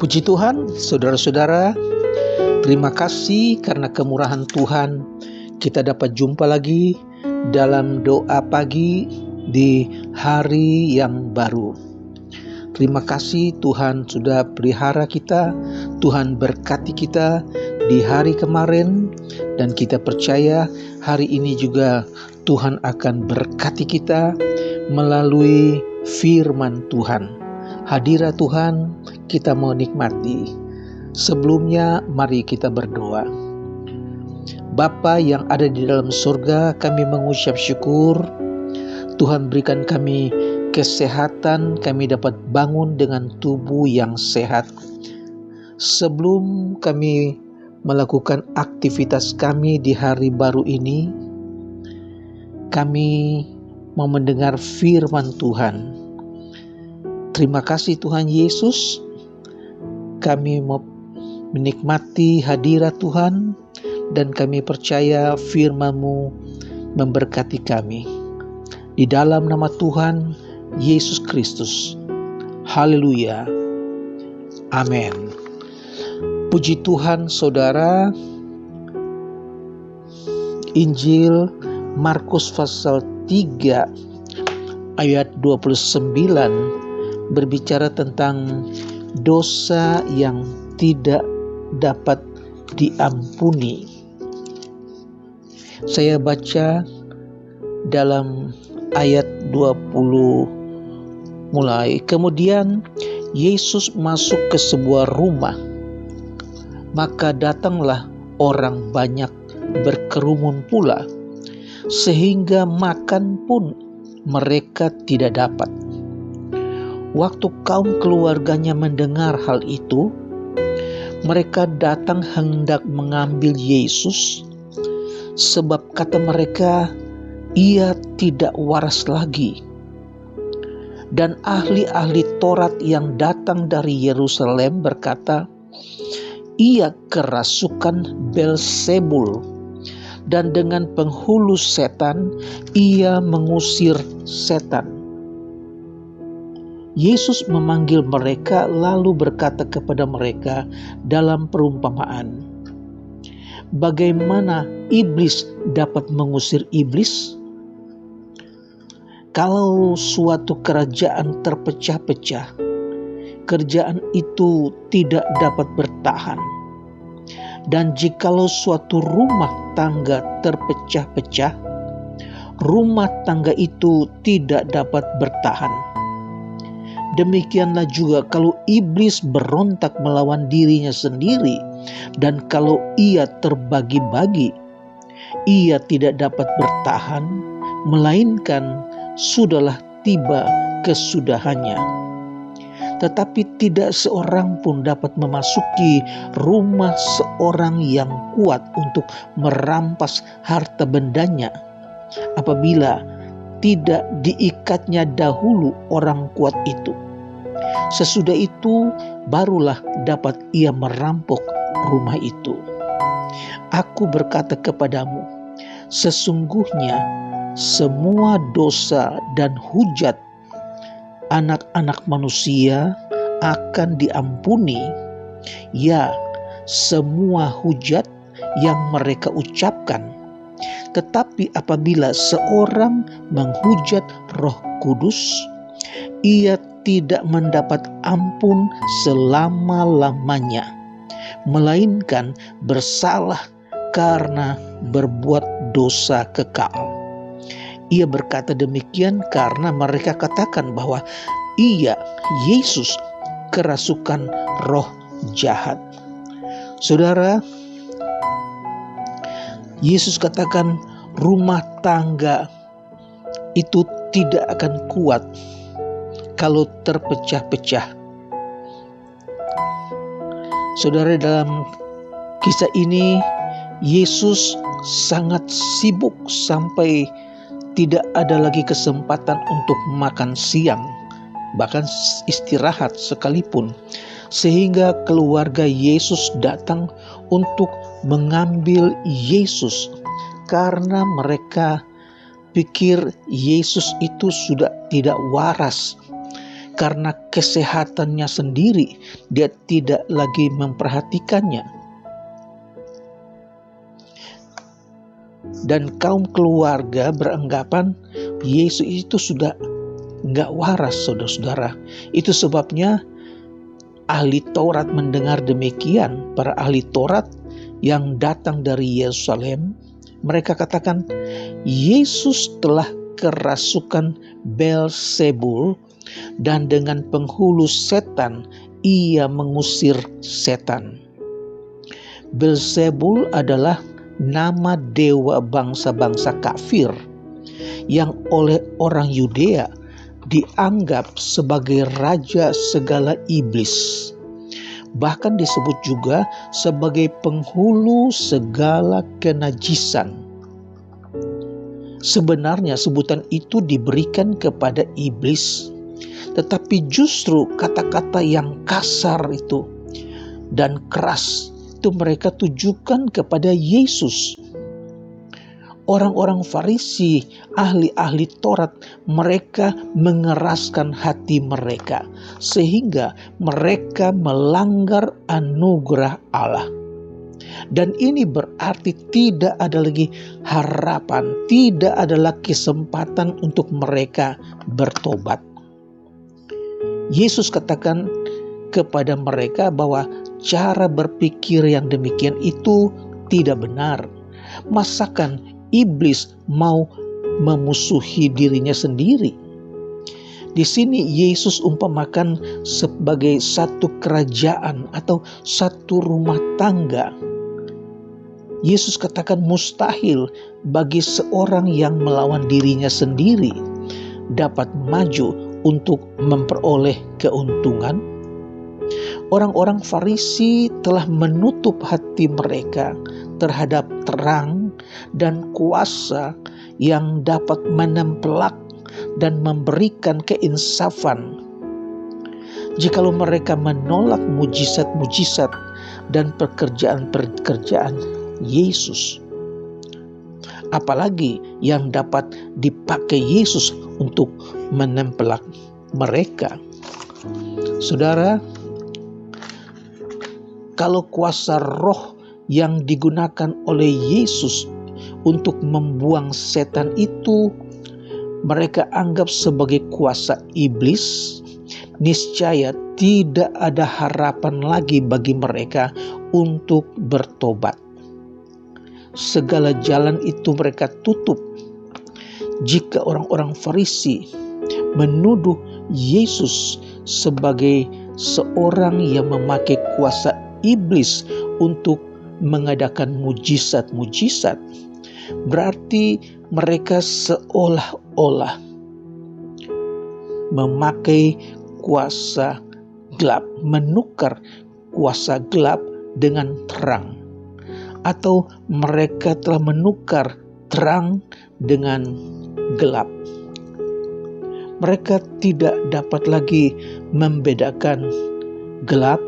Puji Tuhan, saudara-saudara, terima kasih karena kemurahan Tuhan kita dapat jumpa lagi dalam doa pagi di hari yang baru. Terima kasih Tuhan sudah pelihara kita, Tuhan berkati kita di hari kemarin, dan kita percaya hari ini juga Tuhan akan berkati kita melalui firman Tuhan. Hadirat Tuhan kita mau nikmati. Sebelumnya mari kita berdoa. Bapa yang ada di dalam surga, kami mengucap syukur. Tuhan berikan kami kesehatan, kami dapat bangun dengan tubuh yang sehat. Sebelum kami melakukan aktivitas kami di hari baru ini, kami mau mendengar firman Tuhan. Terima kasih Tuhan Yesus, kami mau menikmati hadirat Tuhan dan kami percaya firman-Mu memberkati kami. Di dalam nama Tuhan Yesus Kristus. Haleluya. Amin. Puji Tuhan saudara. Injil Markus pasal 3 ayat 29 berbicara tentang dosa yang tidak dapat diampuni. Saya baca dalam ayat 20 mulai. Kemudian Yesus masuk ke sebuah rumah. Maka datanglah orang banyak berkerumun pula, sehingga makan pun mereka tidak dapat. Waktu kaum keluarganya mendengar hal itu, mereka datang hendak mengambil Yesus, sebab kata mereka, ia tidak waras lagi. Dan ahli-ahli Taurat yang datang dari Yerusalem berkata, ia kerasukan Beelzebul, dan dengan penghulu setan ia mengusir setan. Yesus memanggil mereka lalu berkata kepada mereka dalam perumpamaan, bagaimana iblis dapat mengusir iblis? Kalau suatu kerajaan terpecah-pecah, kerajaan itu tidak dapat bertahan. Dan jikalau suatu rumah tangga terpecah-pecah, rumah tangga itu tidak dapat bertahan. Demikianlah juga kalau iblis berontak melawan dirinya sendiri, dan kalau ia terbagi-bagi, ia tidak dapat bertahan, melainkan sudahlah tiba kesudahannya. Tetapi tidak seorang pun dapat memasuki rumah seorang yang kuat untuk merampas harta bendanya, apabila tidak diikatnya dahulu orang kuat itu. Sesudah itu barulah dapat ia merampok rumah itu. Aku berkata kepadamu, sesungguhnya semua dosa dan hujat anak-anak manusia akan diampuni, ya, semua hujat yang mereka ucapkan. Tetapi apabila seorang menghujat Roh Kudus, ia tidak mendapat ampun selama-lamanya, melainkan bersalah karena berbuat dosa kekal. Ia berkata demikian karena mereka katakan bahwa ia, Yesus, kerasukan roh jahat. Saudara, Yesus katakan rumah tangga itu tidak akan kuat kalau terpecah-pecah. Saudara, dalam kisah ini Yesus sangat sibuk sampai tidak ada lagi kesempatan untuk makan siang, bahkan istirahat sekalipun, sehingga keluarga Yesus datang untuk mengambil Yesus karena mereka pikir Yesus itu sudah tidak waras. karena kesehatannya sendiri, dia tidak lagi memperhatikannya. Dan kaum keluarga beranggapan Yesus itu sudah nggak waras, saudara-saudara. Itu sebabnya ahli Taurat mendengar demikian. Para ahli Taurat yang datang dari Yerusalem, mereka katakan, Yesus telah kerasukan Beelzebul, dan dengan penghulu setan ia mengusir setan. Beelzebul adalah nama dewa bangsa-bangsa kafir yang oleh orang Yudea dianggap sebagai raja segala iblis. Bahkan disebut juga sebagai penghulu segala kenajisan. Sebenarnya sebutan itu diberikan kepada iblis, tetapi justru kata-kata yang kasar itu dan keras itu mereka tujukan kepada Yesus. Orang-orang Farisi, ahli-ahli Taurat, mereka mengeraskan hati mereka sehingga mereka melanggar anugerah Allah. Dan ini berarti tidak ada lagi harapan, tidak ada lagi kesempatan untuk mereka bertobat. Yesus katakan kepada mereka bahwa cara berpikir yang demikian itu tidak benar. Masakan iblis mau memusuhi dirinya sendiri? Di sini Yesus umpamakan sebagai satu kerajaan atau satu rumah tangga. Yesus katakan mustahil bagi seorang yang melawan dirinya sendiri dapat maju untuk memperoleh keuntungan. Orang-orang Farisi telah menutup hati mereka terhadap terang dan kuasa yang dapat menempelak dan memberikan keinsafan. Jikalau mereka menolak mujizat-mujizat dan pekerjaan-pekerjaan Yesus, apalagi yang dapat dipakai Yesus untuk menempelak mereka. Saudara, kalau kuasa roh yang digunakan oleh Yesus untuk membuang setan itu mereka anggap sebagai kuasa iblis, niscaya tidak ada harapan lagi bagi mereka untuk bertobat. Segala jalan itu mereka tutup. Jika orang-orang Farisi menuduh Yesus sebagai seorang yang memakai kuasa iblis untuk mengadakan mujizat-mujizat, berarti mereka seolah-olah memakai kuasa gelap, menukar kuasa gelap dengan terang, atau mereka telah menukar terang dengan gelap. Mereka tidak dapat lagi membedakan gelap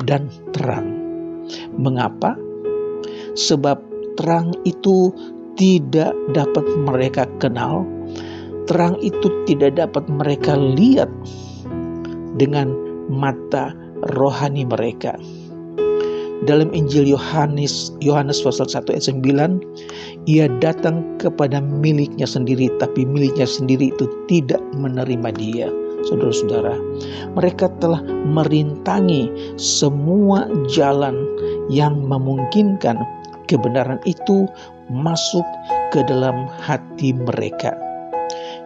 dan terang. Mengapa? Sebab terang itu tidak dapat mereka kenal, terang itu tidak dapat mereka lihat dengan mata rohani mereka. Dalam Injil Yohanes pasal 1 ayat 9, ia datang kepada miliknya sendiri, tapi miliknya sendiri itu tidak menerima dia. Saudara-saudara, mereka telah merintangi semua jalan yang memungkinkan kebenaran itu masuk ke dalam hati mereka,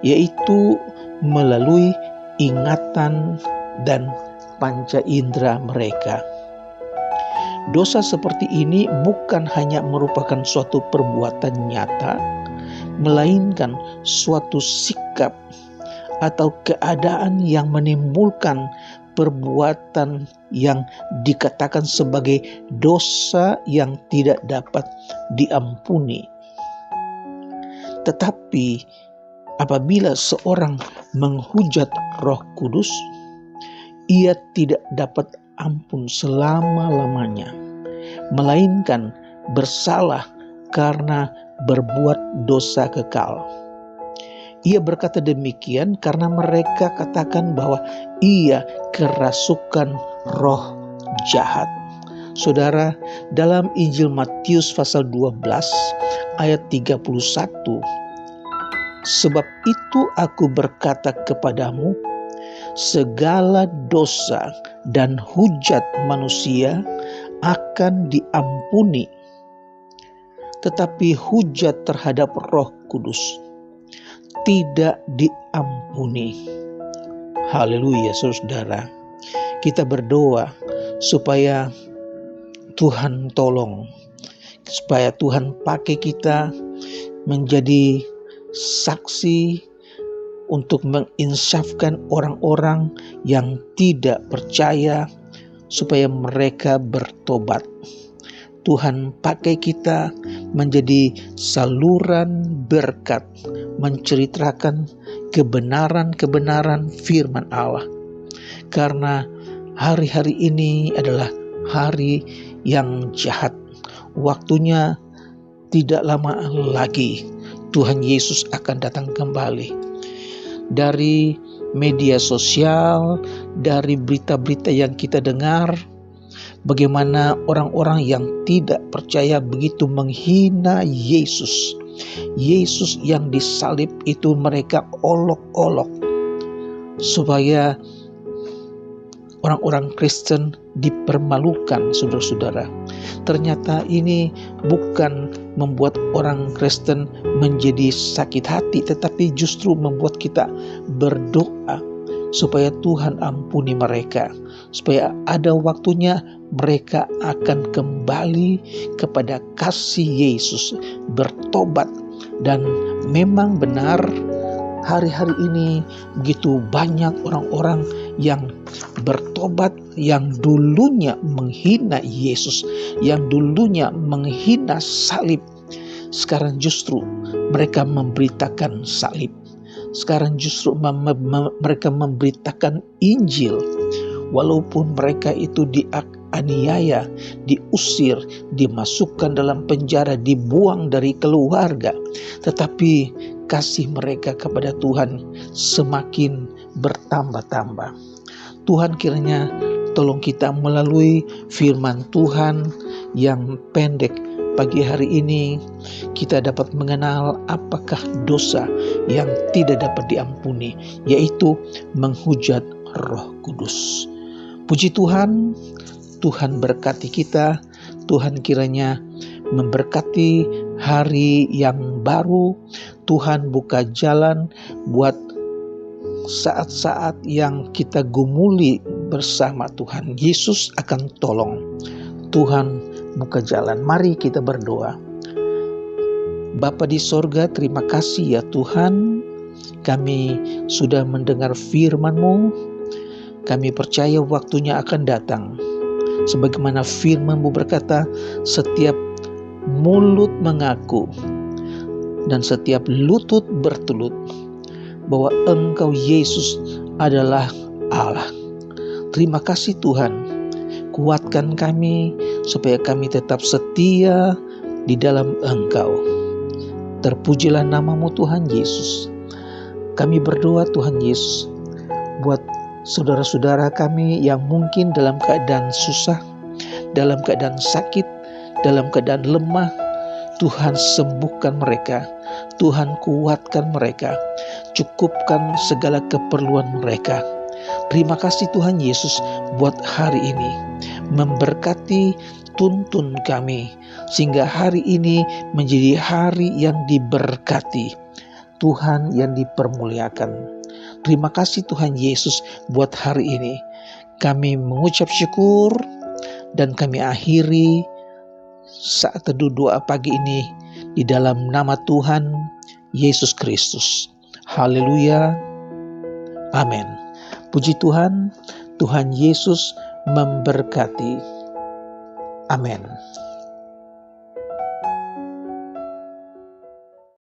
yaitu melalui ingatan dan panca indera mereka. Dosa seperti ini bukan hanya merupakan suatu perbuatan nyata, melainkan suatu sikap atau keadaan yang menimbulkan perbuatan yang dikatakan sebagai dosa yang tidak dapat diampuni. Tetapi apabila seorang menghujat Roh Kudus, ia tidak dapat ampun selama-lamanya, melainkan bersalah karena berbuat dosa kekal. Ia berkata demikian karena mereka katakan bahwa ia kerasukan roh jahat. Saudara, dalam Injil Matius pasal 12 ayat 31, sebab itu aku berkata kepadamu, segala dosa dan hujat manusia akan diampuni, tetapi hujat terhadap Roh Kudus tidak diampuni. Haleluya, saudara. Kita berdoa supaya Tuhan tolong, supaya Tuhan pakai kita menjadi saksi untuk menginsafkan orang-orang yang tidak percaya supaya mereka bertobat. Tuhan pakai kita menjadi saluran berkat, menceritakan kebenaran-kebenaran firman Allah. Karena hari-hari ini adalah hari yang jahat. Waktunya tidak lama lagi Tuhan Yesus akan datang kembali. Dari media sosial, dari berita-berita yang kita dengar, bagaimana orang-orang yang tidak percaya begitu menghina Yesus. Yesus yang disalib itu mereka olok-olok supaya orang-orang Kristen dipermalukan, saudara-saudara. Ternyata ini bukan membuat orang Kristen menjadi sakit hati, tetapi justru membuat kita berdoa supaya Tuhan ampuni mereka, supaya ada waktunya mereka akan kembali kepada kasih Yesus, bertobat. Dan memang benar, hari-hari ini begitu banyak orang-orang yang bertobat, yang dulunya menghina Yesus, yang dulunya menghina salib. Sekarang justru mereka memberitakan salib. Sekarang justru mereka memberitakan Injil. Walaupun mereka itu dianiaya, diusir, dimasukkan dalam penjara, dibuang dari keluarga, tetapi kasih mereka kepada Tuhan semakin bertambah-tambah. Tuhan kiranya tolong kita melalui firman Tuhan yang pendek pagi hari ini, kita dapat mengenal apakah dosa yang tidak dapat diampuni, yaitu menghujat Roh Kudus. Puji Tuhan, Tuhan berkati kita. Tuhan kiranya memberkati hari yang baru. Tuhan buka jalan buat saat-saat yang kita gumuli bersama Tuhan. Yesus akan tolong. Tuhan buka jalan. Mari kita berdoa. Bapa di sorga, terima kasih ya Tuhan. Kami sudah mendengar firman-Mu. Kami percaya waktunya akan datang. Sebagaimana firman-Mu berkata, setiap mulut mengaku dan setiap lutut bertelut bahwa Engkau Yesus adalah Allah. Terima kasih Tuhan. Kuatkan kami supaya kami tetap setia di dalam Engkau. Terpujilah nama-Mu Tuhan Yesus. Kami berdoa Tuhan Yesus buat saudara-saudara kami yang mungkin dalam keadaan susah, dalam keadaan sakit, dalam keadaan lemah. Tuhan sembuhkan mereka, Tuhan kuatkan mereka, cukupkan segala keperluan mereka. Terima kasih Tuhan Yesus buat hari ini. Memberkati, tuntun kami sehingga hari ini menjadi hari yang diberkati, Tuhan yang dipermuliakan. Terima kasih Tuhan Yesus buat hari ini. Kami mengucap syukur dan kami akhiri saat teduh doa pagi ini di dalam nama Tuhan Yesus Kristus. Haleluya. Amin. Puji Tuhan, Tuhan Yesus memberkati. Amin.